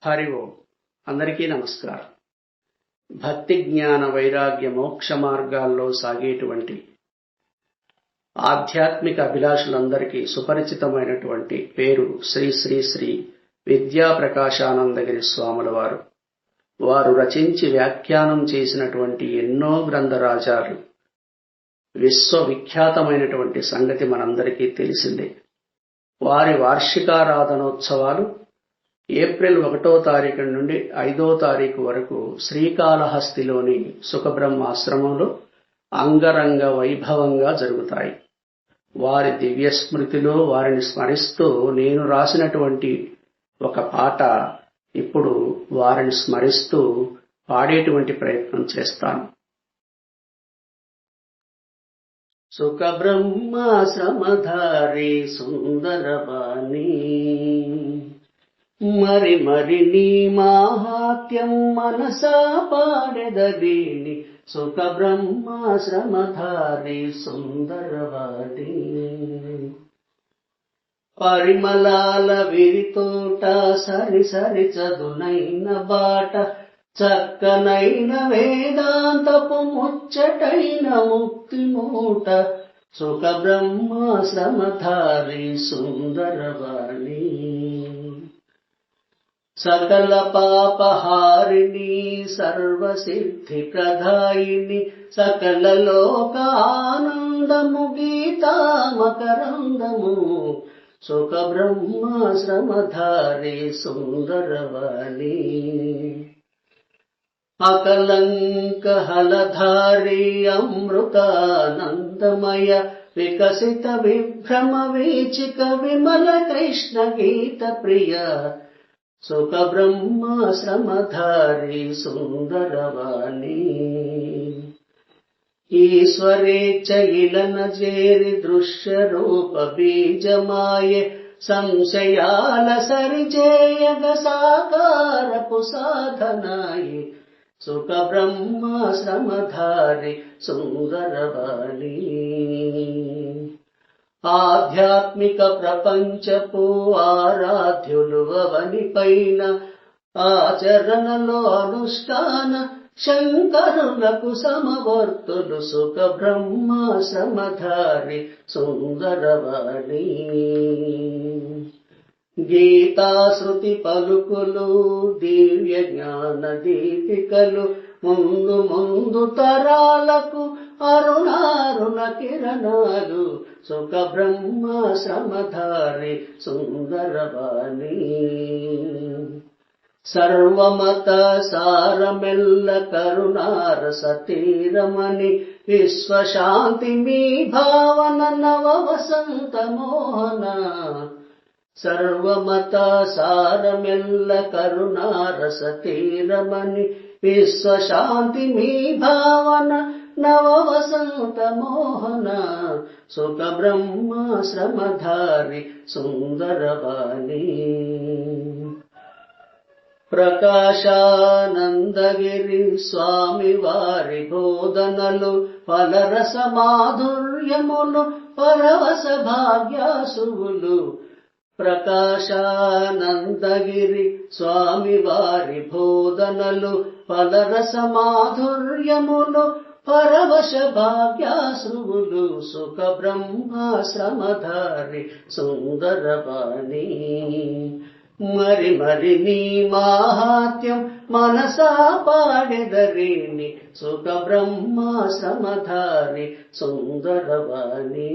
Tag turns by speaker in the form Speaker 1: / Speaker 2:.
Speaker 1: హరి ఓం. అందరికీ నమస్కారం. భక్తి జ్ఞాన వైరాగ్య మోక్ష మార్గాల్లో సాగేటువంటి ఆధ్యాత్మిక అభిలాషులందరికీ సుపరిచితమైనటువంటి పేరు శ్రీ శ్రీ శ్రీ విద్యా ప్రకాశానందగిరి స్వాముల వారు. వారు రచించి వ్యాఖ్యానం చేసినటువంటి ఎన్నో గ్రంథరాజాలు విశ్వవిఖ్యాతమైనటువంటి సంగతి మనందరికీ తెలిసిందే. వారి వార్షికారాధనోత్సవాలు ఏప్రిల్ 1వ తారీఖు నుండి 5వ తారీఖు వరకు శ్రీకాళహస్తిలోని సుఖబ్రహ్మాశ్రమంలో అంగరంగ వైభవంగా జరుగుతాయి. వారి దివ్య స్మృతిలో వారిని స్మరిస్తూ నేను రాసినటువంటి ఒక పాట ఇప్పుడు వారిని స్మరిస్తూ పాడేటువంటి ప్రయత్నం చేస్తాను. సుఖబ్రహ్మాశ్రమధారి సుందరవాణి మరి మరి నీ మాహాత్యం మనసా పాడెదవీని. సుఖబ్రహ్మాశ్రమధారి సుందరవాణి పరిమళాల విరితోట సరి సరి చదునైన బాట చక్కనైన వేదాంతపు ముచ్చటైన ముక్తి మూట. సుఖబ్రహ్మాశ్రమధారి సుందరవాణి సకల పాపహారిణి సర్వసిద్ధి ప్రదాయిని సకల లోక ఆనందము గీతా మకరందము. సుఖబ్రహ్మాశ్రమధారి సుందరవాణి అకలంక హలధారి అమృతానందమయ వికసిత విభ్రమ వీచిక విమల కృష్ణ గీత ప్రియ. సుఖబ్రహ్మాశ్రమధారి సుందరవాణి ఈశ్వరేచ్ఛ ఇలన చేరి దృశ్య రూప బీజమాయే సంశయాల సరిచేయగ సాకారపు సాధనాయి. సుఖబ్రహ్మాశ్రమధారి సుందరవాణి ఆధ్యాత్మిక ప్రపంచపు ఆరాధ్యులు అవని పైన ఆచరణలో అనుష్ఠాన శంకరులకు సమవర్తులు. సుఖబ్రహ్మాశ్రమధారి సుందరవాణి గీతాశ్రుతి పలుకులు దివ్య జ్ఞాన దీపికలు ముందు ముందు తరాలకు అరుణారుణ కిరణాలు. సుఖబ్రహ్మాశ్రమధారి సుందరవాణి సర్వమత సారమెల్ల కరుణారస తీరమణి విశ్వశాంతి మీ భావన నవ వసంత మోహన. సర్వమత సారమెల్ల కరుణారస తీరమణి విశ్వశాంతి మీ భావన నవ వసంత మోహన. సుఖబ్రహ్మాశ్రమధారి సుందరవాణి ప్రకాశానందగిరి స్వామి వారి బోధనలు ఫలరస మాధుర్యములు పరవశ భాగ్యాసువులు. ప్రకాశానందగిరి స్వామి వారి బోధనలు ఫలరస మాధుర్యములు పరవశ భాగ్యాశ్రువులు. సుఖబ్రహ్మాశ్రమధారి సుందరవాణి మరి మరి నీ మాహాత్యం మనసా పాడెదరీని. సుఖబ్రహ్మాశ్రమధారి సుందరవాణి.